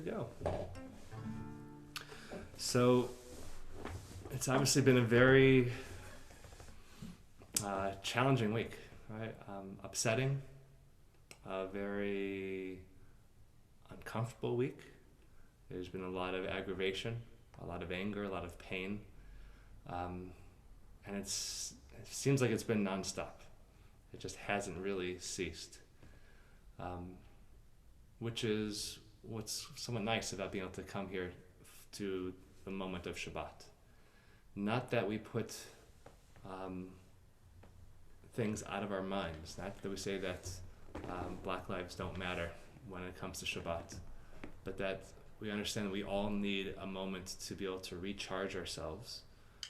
Go. So it's obviously been a very challenging week, right? Upsetting, a very uncomfortable week. There's been a lot of aggravation, a lot of anger, a lot of pain, and it seems like it's been nonstop. It just hasn't really ceased, which is what's somewhat nice about being able to come here to the moment of Shabbat. Not that we put things out of our minds, not that we say that Black lives don't matter when it comes to Shabbat, but that we understand that we all need a moment to be able to recharge ourselves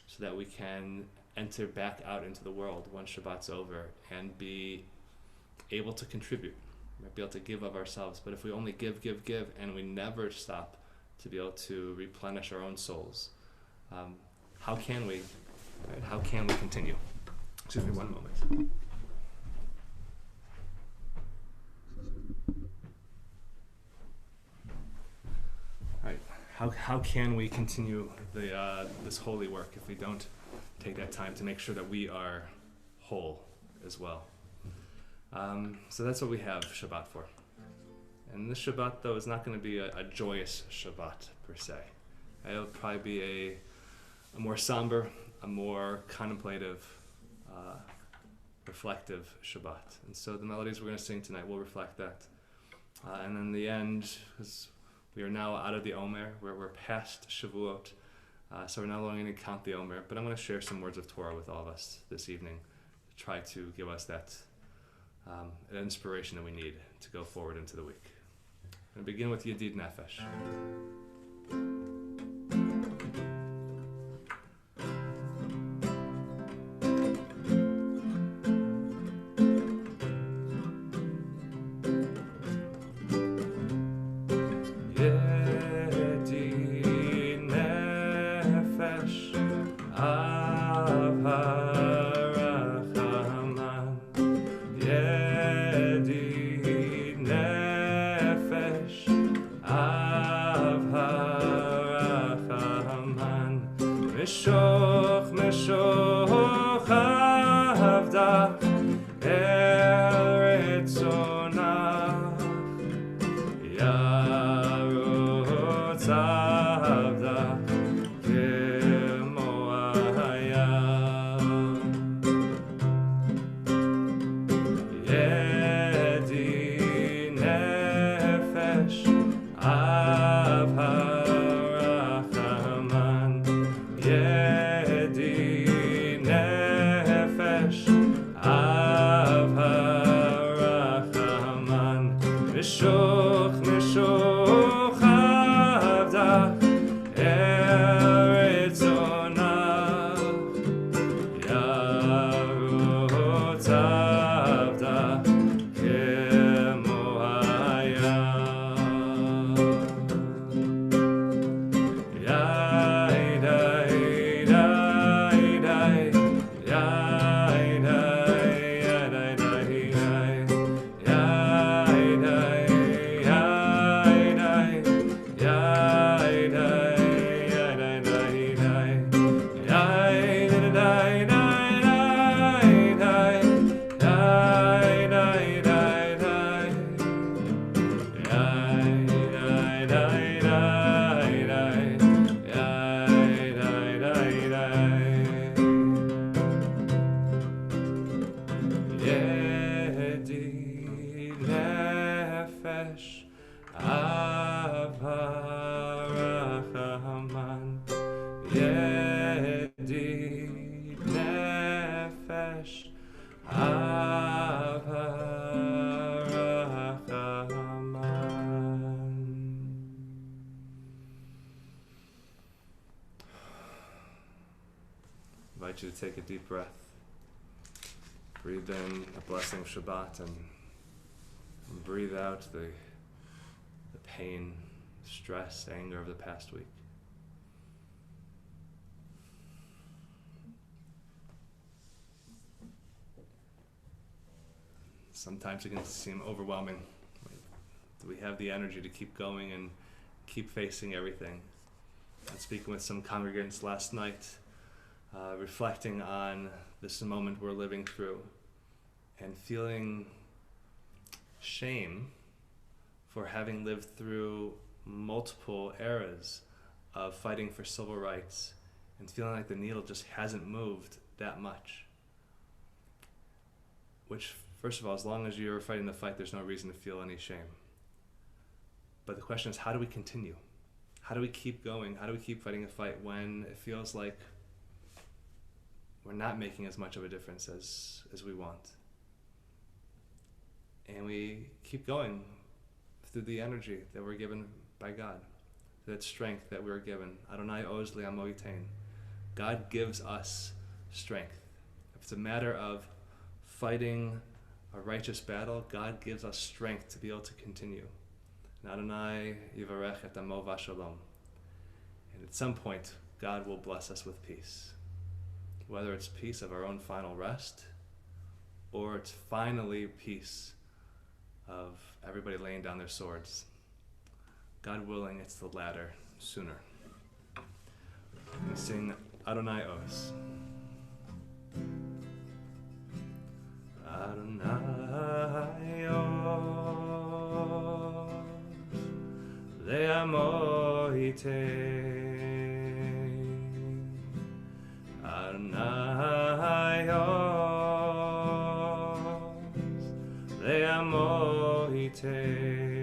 so that we can enter back out into the world when Shabbat's over and be able to contribute, be able to give of ourselves. But if we only give, and we never stop to be able to replenish our own souls, how can we, right? How can we continue? Excuse me one moment. All right, how can we continue this holy work if we don't take that time to make sure that we are whole as well? So that's what we have Shabbat for. And this Shabbat, though, is not going to be a joyous Shabbat per se. It'll probably be a more somber, a more contemplative, reflective Shabbat. And so the melodies we're going to sing tonight will reflect that. And in the end, because we are now out of the Omer, we're past Shavuot, so we're no longer going to count the Omer, but I'm going to share some words of Torah with all of us this evening to try to give us that inspiration that we need to go forward into the week. I'm going to begin with Yedid Nefesh. I invite you to take a deep breath. Breathe in the blessing of Shabbat and breathe out the pain, stress, anger of the past week. Sometimes it can seem overwhelming. Do we have the energy to keep going and keep facing everything. And speaking with some congregants last night, reflecting on this moment we're living through and feeling shame for having lived through multiple eras of fighting for civil rights and feeling like the needle just hasn't moved that much. Which, first of all, as long as you're fighting the fight, there's no reason to feel any shame. But the question is, how do we continue? How do we keep going? How do we keep fighting a fight when it feels like we're not making as much of a difference as we want? And we keep going through the energy that we're given by God, that strength that we're given. Adonai oz li'amo yitain. God gives us strength. If it's a matter of fighting a righteous battle, God gives us strength to be able to continue. And Adonai yivarech et amo v'shalom. And at some point, God will bless us with peace. Whether it's peace of our own final rest, or it's finally peace of everybody laying down their swords. God willing, it's the latter sooner. We sing Adonai Oz. Adonai Oz, le'amo itein. Adonai Oz, le'amo itein.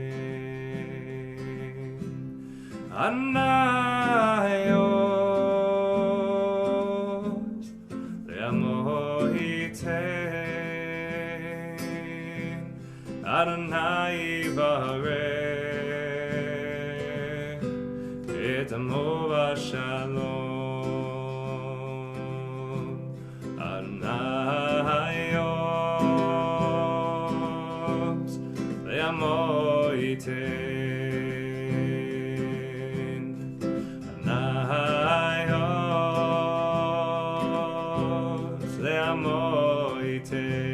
Adonai Oz, le'amo itein. Adonai yivarech et amo v'shalom. Adonai Oz, le'amo itein. Adonai Oz, le'amo itein.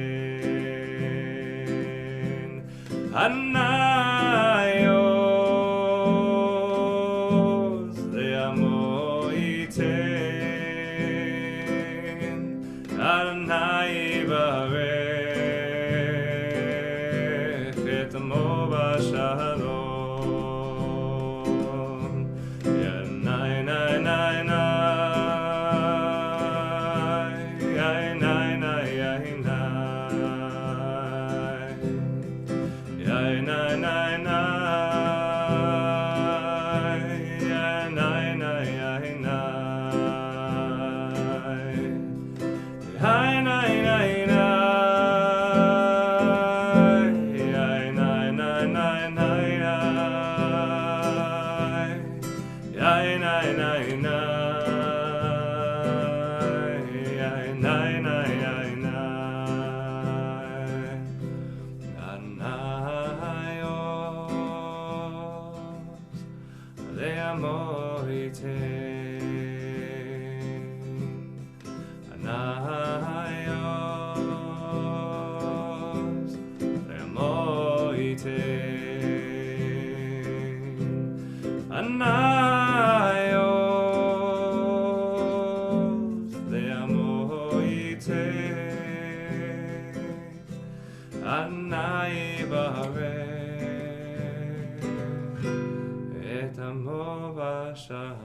Adonai Oz, le'amo itein. Adonai yivarech et amo v'shalom. Yanai nai nai nai, yai nai nai yai nai, yai nai nai nai, yai nai nai yai nai, yai nai nai nai, yai nai nai nai nai, yai nai nai nai, yai nai nai yai nai. Adonai Oz, le'amo itein. Adonai Oz, le'amo itein. Adonai Oz, le'amo itein. Adonai yivarech et amo v'shalom.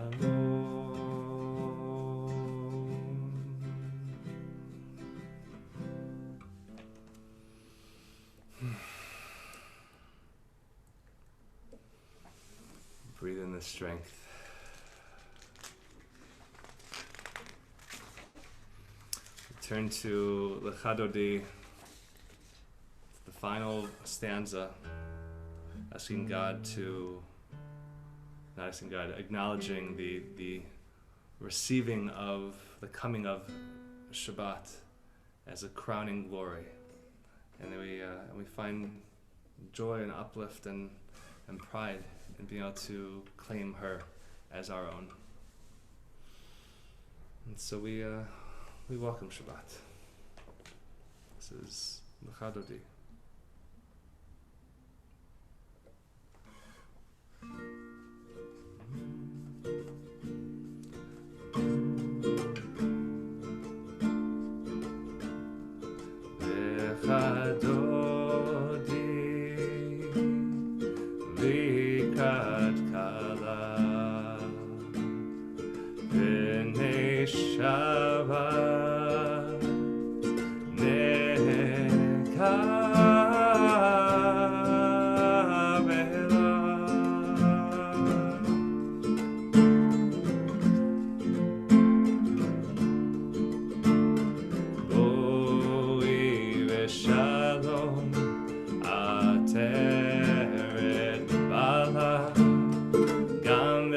Breathe in the strength. Turn to Lecha Dodi, the final stanza, asking God to, not asking God, acknowledging the receiving of the coming of Shabbat as a crowning glory, and then we find joy and uplift and pride in being able to claim her as our own. And so we welcome Shabbat. This is Lecha Dodi. Shabbat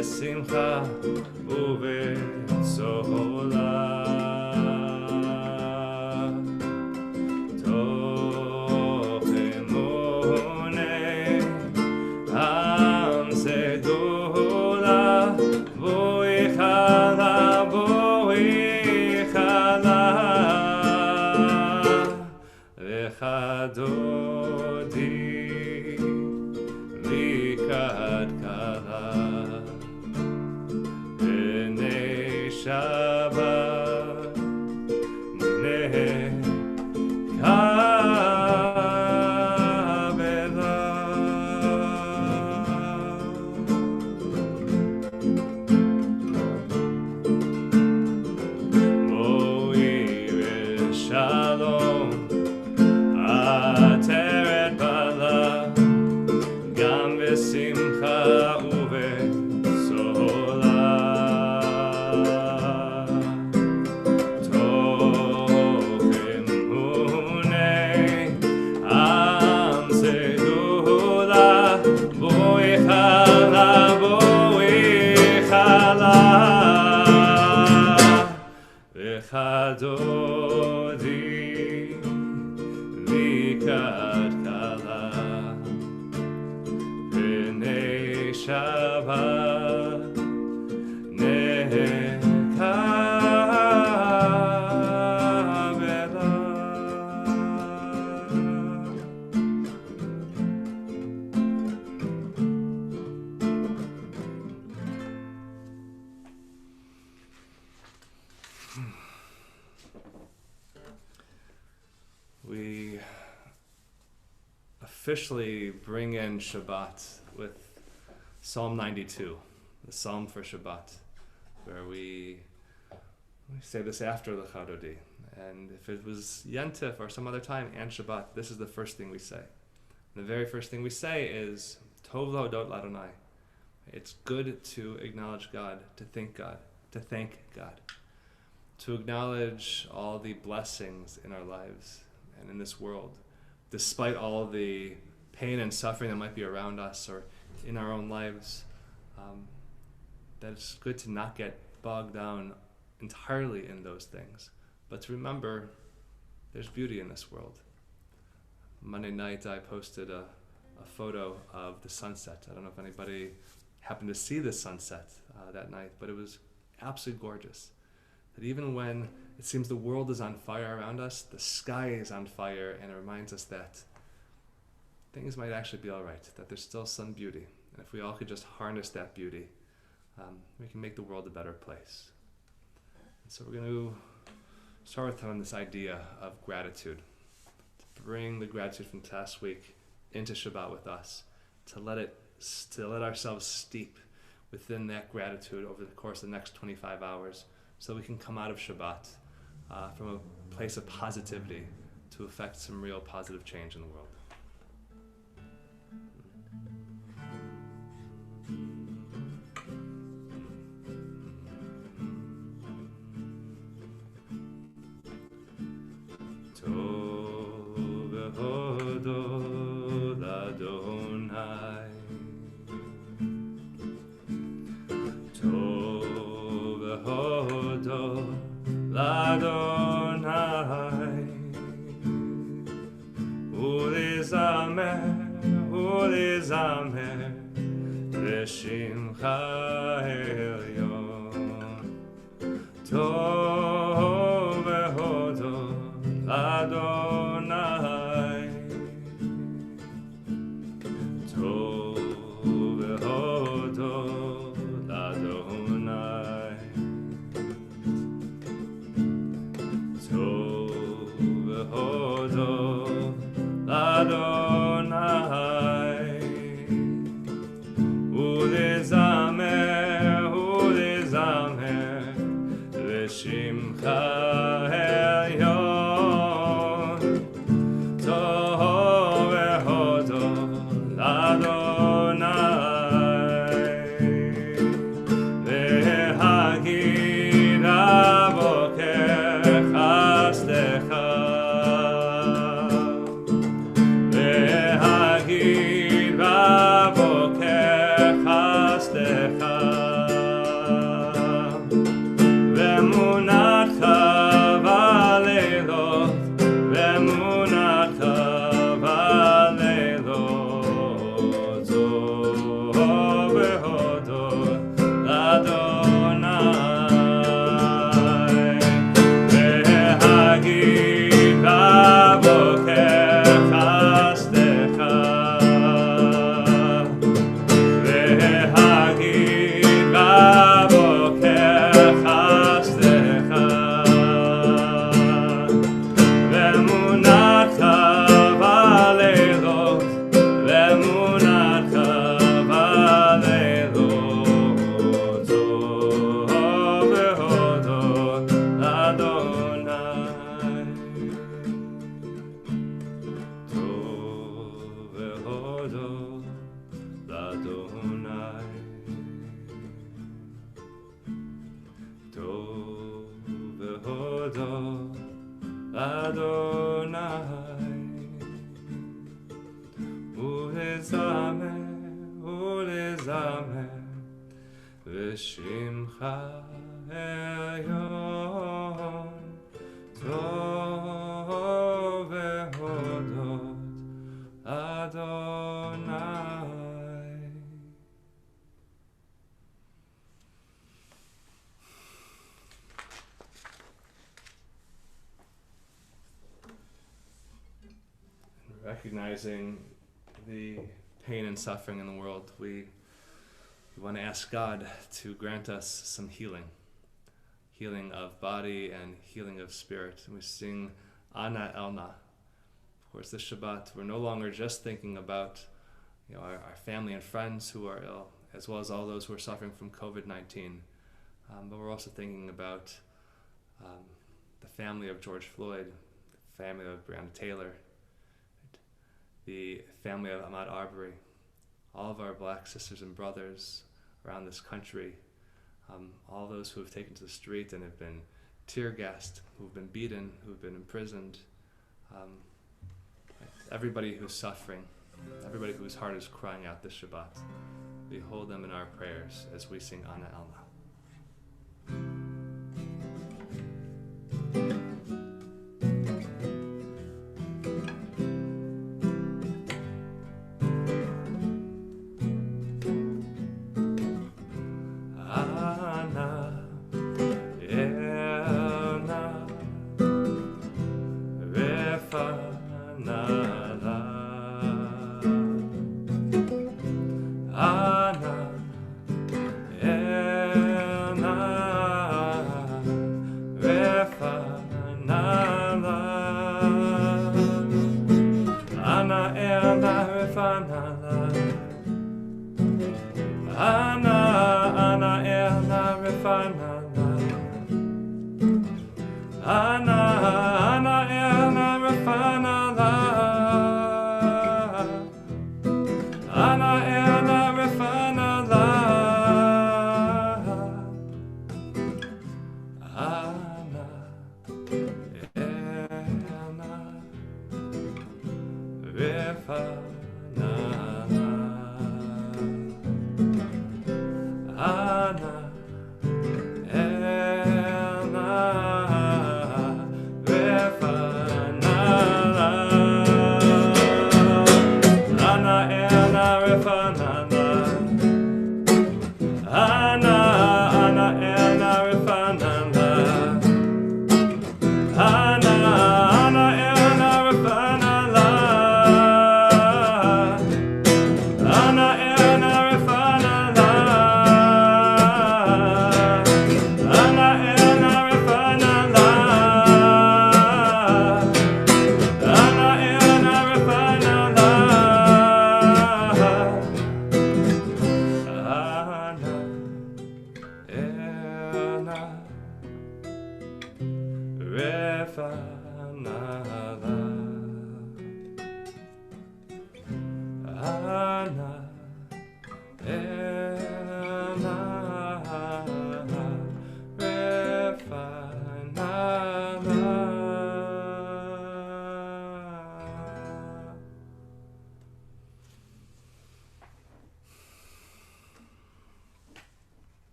Simcha uvetzola toch emunei am segula voichala vechadodi likad kala Shabbat nekavela Mo'ir shalom ateret bala gam v'simcha uvesola Vechadodi likad kala v'nei Shabbat nekavela. We officially bring in Shabbat with Psalm 92, the Psalm for Shabbat, where we say this after the Chadodi. And if it was Yentif or some other time and Shabbat, this is the first thing we say. And the very first thing we say is Tov Lahodot L'Adonai. It's good to acknowledge God, to thank God, to acknowledge all the blessings in our lives and in this world, despite all the pain and suffering that might be around us or in our own lives. That it's good to not get bogged down entirely in those things, but to remember there's beauty in this world. Monday night I posted a photo of the sunset. I don't know if anybody happened to see the sunset that night, but it was absolutely gorgeous. That even when it seems the world is on fire around us, the sky is on fire, and it reminds us that things might actually be all right, that there's still some beauty. And if we all could just harness that beauty, we can make the world a better place. And so we're going to start with on this idea of gratitude, to bring the gratitude from last week into Shabbat with us, to let ourselves steep within that gratitude over the course of the next 25 hours, so we can come out of Shabbat from a place of positivity to affect some real positive change in the world. Tov v'hodot Adonai, Tov v'hodot Adonai, ulizamer v'shimcha elyon. Tov v'hodot Adonai, Tov v'hodot Adonai, Tov v'hodot Adonai, ulizamer ואמונתך בלילות, ואמונתך בלילות, זו בהודות לאדוני, והגיד בבוקר חסדך, והגיד בבוקר חסדך, ואמונתך בלילות, ואמונתך בלילות, זו בהודות לאדוני, טוב בהודות לאדוני, טוב בהודות לאדוני, ולזמר ולזמר ושמך עליון, טוב בהודות לאדוני. Recognizing the pain and suffering in the world, we want to ask God to grant us some healing of body and healing of spirit. And we sing Ana Elna. Of course, this Shabbat, we're no longer just thinking about our family and friends who are ill, as well as all those who are suffering from COVID-19. But we're also thinking about the family of George Floyd, the family of Breonna Taylor, the family of Ahmaud Arbery, all of our black sisters and brothers around this country, all those who have taken to the street and have been tear gassed, who've been beaten, who've been imprisoned, everybody who's suffering, everybody whose heart is crying out this Shabbat. We hold them in our prayers as we sing Ana Elna.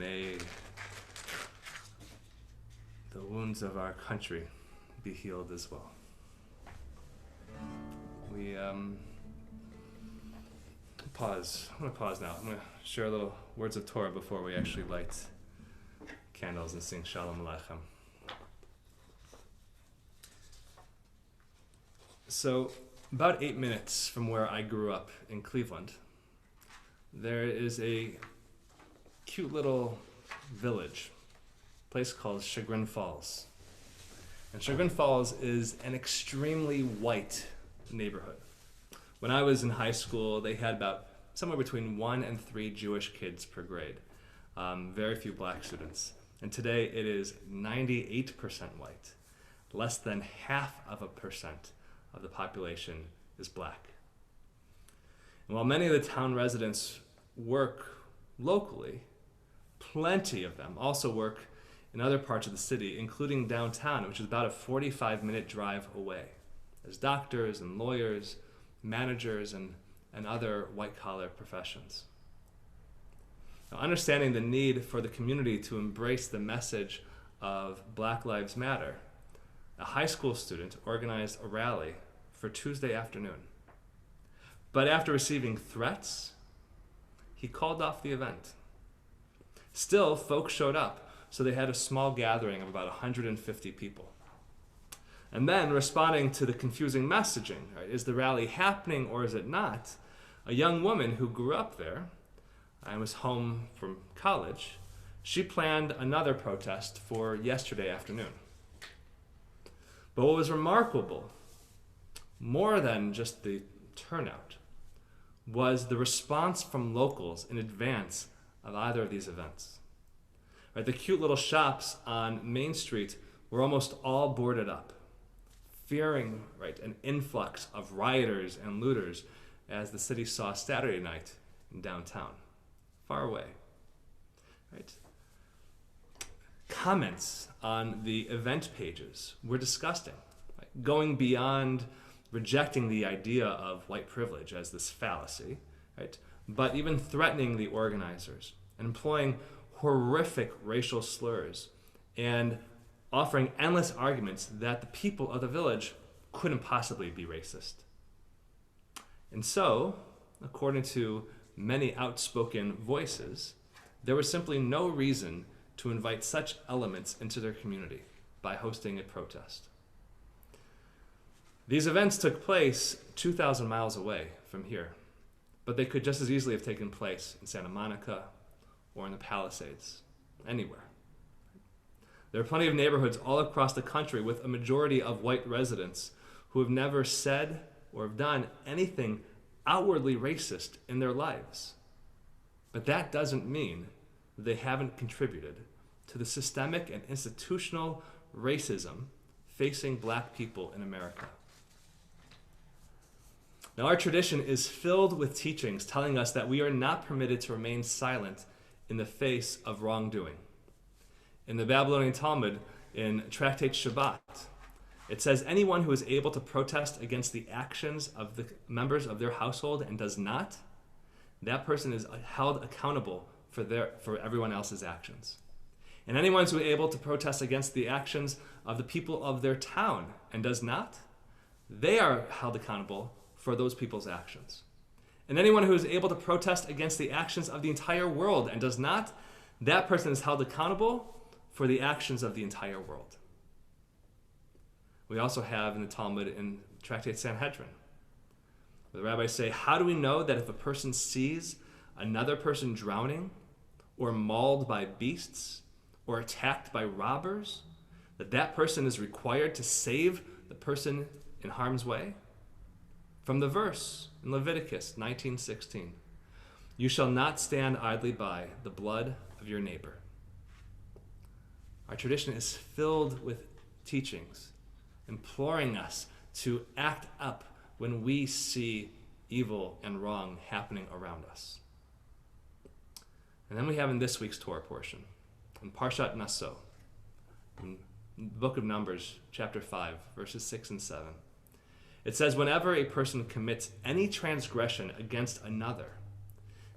may the wounds of our country be healed as well. We pause. I'm going to pause now. I'm going to share a little words of Torah before we actually light candles and sing Shalom Aleichem. So, about 8 minutes from where I grew up in Cleveland, there is a cute little village, place called Chagrin Falls. And Chagrin Falls is an extremely white neighborhood. When I was in high school, they had about somewhere between 1 and 3 Jewish kids per grade, very few black students. And today it is 98% white. Less than 0.5% of the population is black. And while many of the town residents work locally, plenty of them also work in other parts of the city, including downtown, which is about a 45-minute drive away, as doctors and lawyers, managers, and other white-collar professions. Now, understanding the need for the community to embrace the message of Black Lives Matter, a high school student organized a rally for Tuesday afternoon. But after receiving threats, he called off the event. Still, folks showed up, so they had a small gathering of about 150 people. And then, responding to the confusing messaging, right, is the rally happening or is it not? A young woman who grew up there and was home from college, she planned another protest for yesterday afternoon. But what was remarkable, more than just the turnout, was the response from locals in advance of either of these events. Right, the cute little shops on Main Street were almost all boarded up, fearing an influx of rioters and looters as the city saw Saturday night in downtown, far away. Right? Comments on the event pages were disgusting, right? Going beyond rejecting the idea of white privilege as this fallacy, right? But even threatening the organizers and employing horrific racial slurs and offering endless arguments that the people of the village couldn't possibly be racist. And so, according to many outspoken voices, there was simply no reason to invite such elements into their community by hosting a protest. These events took place 2,000 miles away from here, but they could just as easily have taken place in Santa Monica or in the Palisades, anywhere. There are plenty of neighborhoods all across the country with a majority of white residents who have never said or have done anything outwardly racist in their lives. But that doesn't mean that they haven't contributed to the systemic and institutional racism facing black people in America. Now, our tradition is filled with teachings telling us that we are not permitted to remain silent in the face of wrongdoing. In the Babylonian Talmud, in Tractate Shabbat, it says anyone who is able to protest against the actions of the members of their household and does not, that person is held accountable for everyone else's actions. And anyone who is able to protest against the actions of the people of their town and does not, they are held accountable for those people's actions. And anyone who is able to protest against the actions of the entire world and does not, that person is held accountable for the actions of the entire world. We also have in the Talmud, in Tractate Sanhedrin, where the rabbis say, how do we know that if a person sees another person drowning or mauled by beasts or attacked by robbers, that that person is required to save the person in harm's way? From the verse in Leviticus 19:16, you shall not stand idly by the blood of your neighbor. Our tradition is filled with teachings imploring us to act up when we see evil and wrong happening around us. And then we have in this week's Torah portion, in Parshat Naso, in the book of Numbers, chapter 5, verses 6 and 7. It says, whenever a person commits any transgression against another,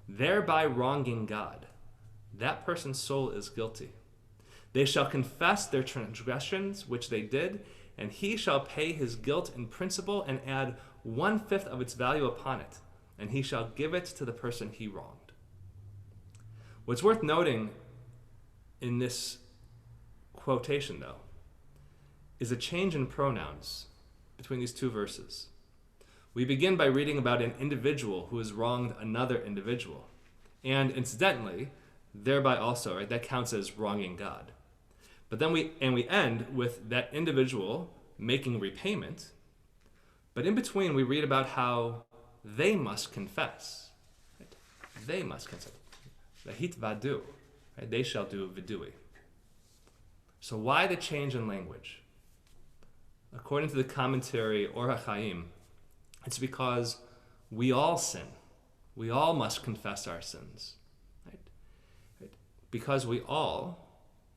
thereby wronging God, that person's soul is guilty. They shall confess their transgressions, which they did, and he shall pay his guilt in principal and add 1/5 of its value upon it, and he shall give it to the person he wronged. What's worth noting in this quotation, though, is a change in pronouns between these two verses. We begin by reading about an individual who has wronged another individual, and incidentally, thereby also, right, that counts as wronging God. But then we end with that individual making repayment, but in between we read about how they must confess. Right? They must confess. Vahit vadu, right? They shall do vidui. So why the change in language? According to the commentary Or HaChaim, it's because we all sin. We all must confess our sins. Right? Because we all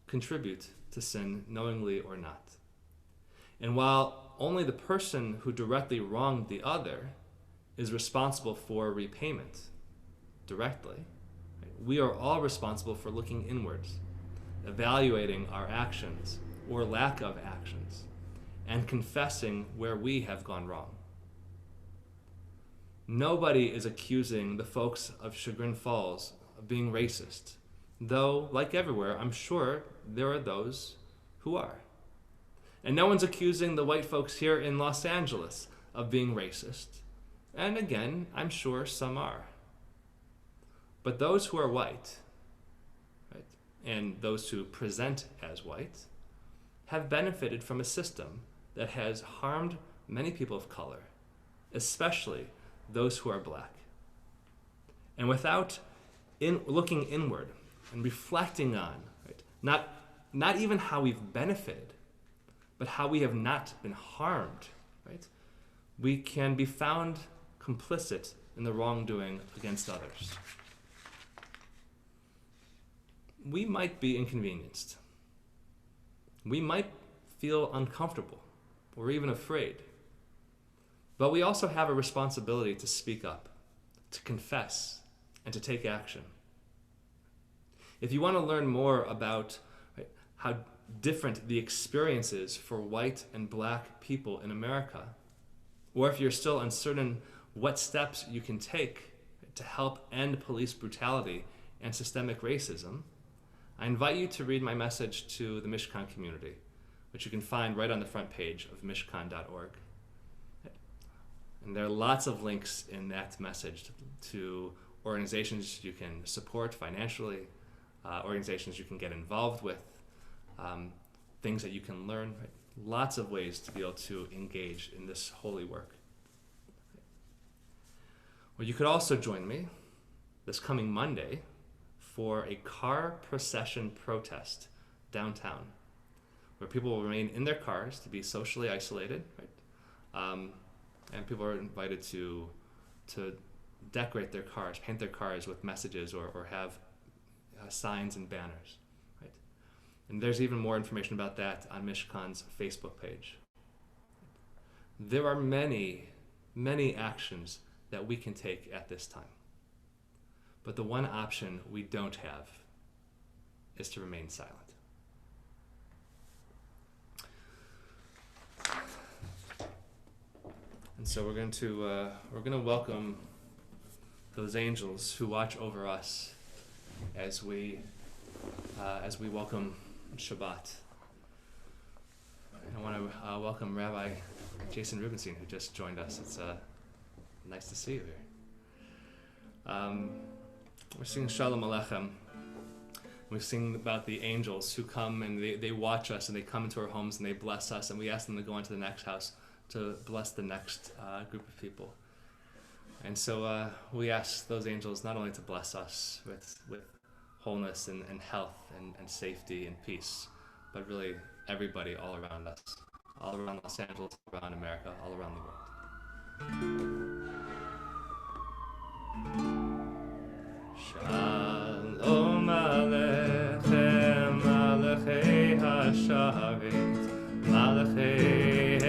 contribute to sin, knowingly or not. And while only the person who directly wronged the other is responsible for repayment directly, right, we are all responsible for looking inwards, evaluating our actions or lack of actions, and confessing where we have gone wrong. Nobody is accusing the folks of Chagrin Falls of being racist, though, like everywhere, I'm sure there are those who are. And no one's accusing the white folks here in Los Angeles of being racist. And again, I'm sure some are. But those who are white, right, and those who present as white, have benefited from a system that has harmed many people of color, especially those who are black. And without looking inward and reflecting on, right, not even how we've benefited, but how we have not been harmed, right, we can be found complicit in the wrongdoing against others. We might be inconvenienced. We might feel uncomfortable or even afraid. But we also have a responsibility to speak up, to confess, and to take action. If you want to learn more about, right, how different the experience is for white and black people in America, or if you're still uncertain what steps you can take to help end police brutality and systemic racism, I invite you to read my message to the Mishkon community, which you can find right on the front page of mishkon.org. And there are lots of links in that message to organizations you can support financially, organizations you can get involved with, things that you can learn, right? Lots of ways to be able to engage in this holy work. Well, you could also join me this coming Monday for a car procession protest downtown, where people will remain in their cars to be socially isolated, right? And people are invited to decorate their cars, paint their cars with messages or have signs and banners, right? And there's even more information about that on Mishkon's Facebook page. There are many, many actions that we can take at this time. But the one option we don't have is to remain silent. And so we're going to welcome those angels who watch over us as we welcome Shabbat. I want to welcome Rabbi Jason Rubenstein, who just joined us. It's nice to see you here. We're singing Shalom Aleichem. We sing about the angels who come and they watch us and they come into our homes and they bless us, and we ask them to go on to the next house to bless the next group of people. And so we ask those angels not only to bless us with wholeness and health and safety and peace, but really everybody all around us, all around Los Angeles, all around America, all around the world. Shalom Aleichem, Malachei HaSharet, Malachei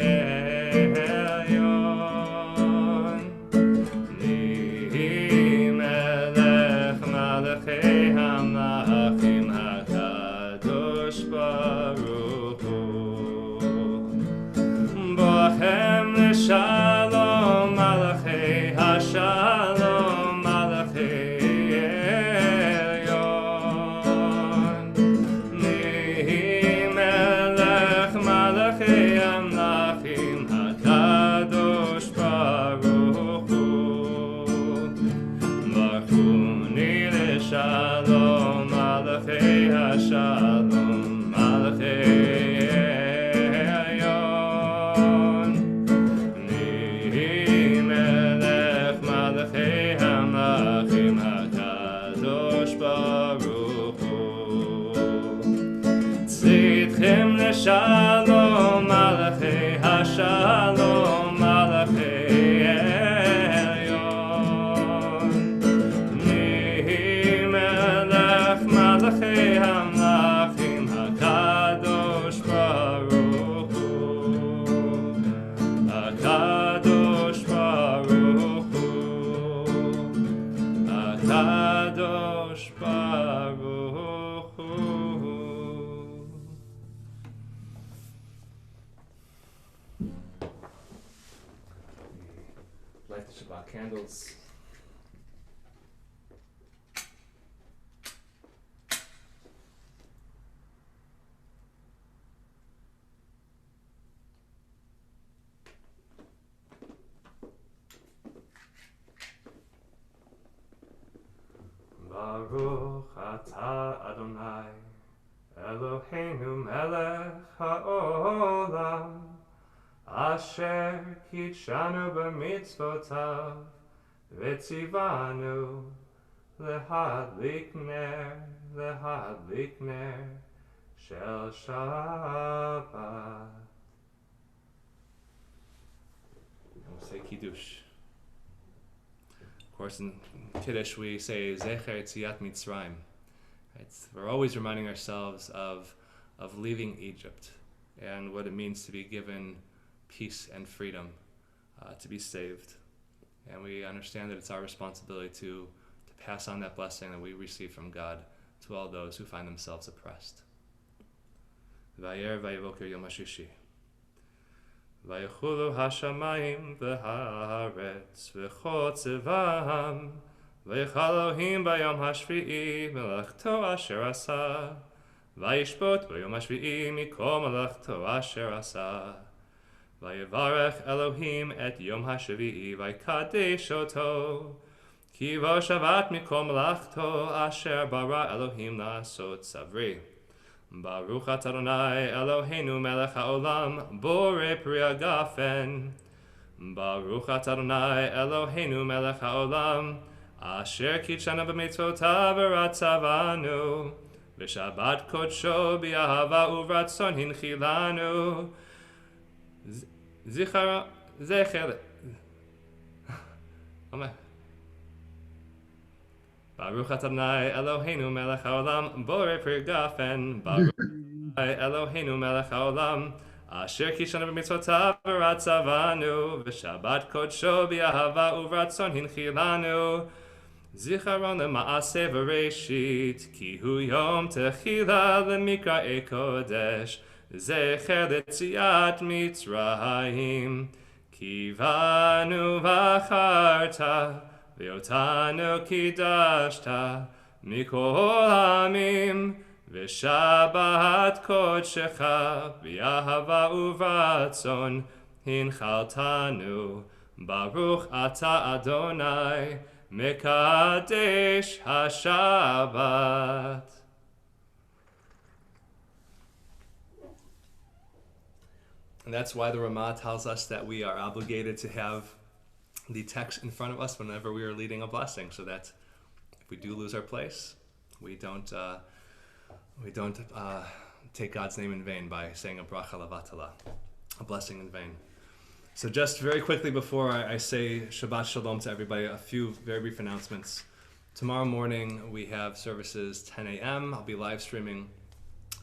Elyon, Ni Melech Malachei Malachei Hamlachim HaKadosh Baruch Hu Bochem L'Shalom Malachei HaShalom Malachei Elyon Mihi Melech Malachei Hamlachim HaKadosh Baruch Hu Bachuni L'Shalom Malachei HaShalom Malachei Elyon Mihi Melech Malachei Hamlachim HaKadosh Baruch Hu Tzidchem L'Shalom Malachei HaShalom Malachei Elyon Mihi Melech Malachei Hamlachim HaKadosh Baruch Hu HaKadosh Baruch Hu HaKadosh Baruch Hu. Light the Shabbat candles. Baruch atah Adonai Eloheinu melech haolam Asher kitshanu b'mitzvotav v'tzivanu lehadlik ner shel Shabbat. And we'll say Kiddush. Of course, in Kiddush we say Zecher Tziat Mitzrayim. We're always reminding ourselves of leaving Egypt and what it means to be given peace and freedom, to be saved. And we understand that it's our responsibility to pass on that blessing that we receive from God to all those who find themselves oppressed. Vayer vayevoker yom hashishi. Vayechulu hashamayim v'haaretz v'chotzevam v'yechalohim bayom hashvi'i melachto asher asa vayishbot bayom hashvi'i mikol melachto asher asa Vayevarech Elohim et yom hashvi'i vaykadesh oto ki vo shavat mikol melachto asher bara Elohim la'asot savri Baruch atah Adonai Eloheinu melech haolam borei pri hagafen Baruch atah Adonai Eloheinu melech haolam asher kitshanu b'mitzvotav v'ratzavanu v'shabbat kodsho b'ahava uvratzon hinchilanu Zecher Amen. Baruch atah Adonai Eloheinu melech haolam borei pri hagafen Baruch atah Eloheinu melech haolam asher kitshanu b'mitzvotav v'ratzavanu v'shabbat kodsho b'ahava uvratzon hinchilanu Zicharon le'maaseh v'reishit ki hu yom techila le'mikra'ei kodesh Zecher letziat Mitzrayim Kivanu v'acharta V'otanu kidashta Mikol hamim V'shabbat kodshecha V'yahava uvratzon Hinchaltanu Baruch atah Adonai Mekadesh HaShabbat. And that's why the Ramah tells us that we are obligated to have the text in front of us whenever we are leading a blessing, so that if we do lose our place, we don't take God's name in vain by saying a bracha levatala, a blessing in vain. So just very quickly before I say Shabbat Shalom to everybody, a few very brief announcements. Tomorrow morning we have services 10 a.m. I'll be live streaming,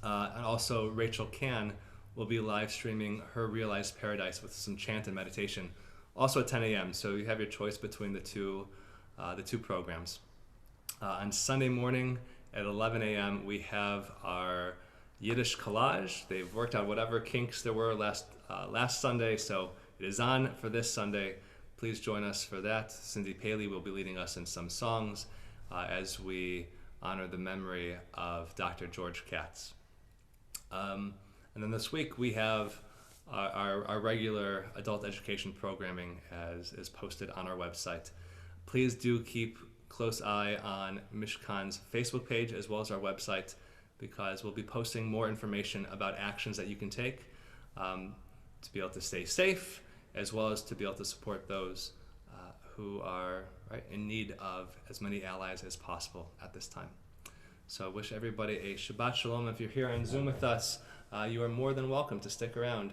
and also Rachel Can will be live streaming her Realized Paradise with some chant and meditation, also at 10 a.m. So you have your choice between the two programs. On Sunday morning at 11 a.m., we have our Yiddish collage. They've worked out whatever kinks there were last Sunday, so it is on for this Sunday. Please join us for that. Cindy Paley will be leading us in some songs as we honor the memory of Dr. George Katz. And then this week we have our regular adult education programming as is posted on our website. Please do keep close eye on Mishkon's Facebook page as well as our website, because we'll be posting more information about actions that you can take to be able to stay safe, as well as to be able to support those who are in need of as many allies as possible at this time. So I wish everybody a Shabbat Shalom. If you're here on Zoom with us, you are more than welcome to stick around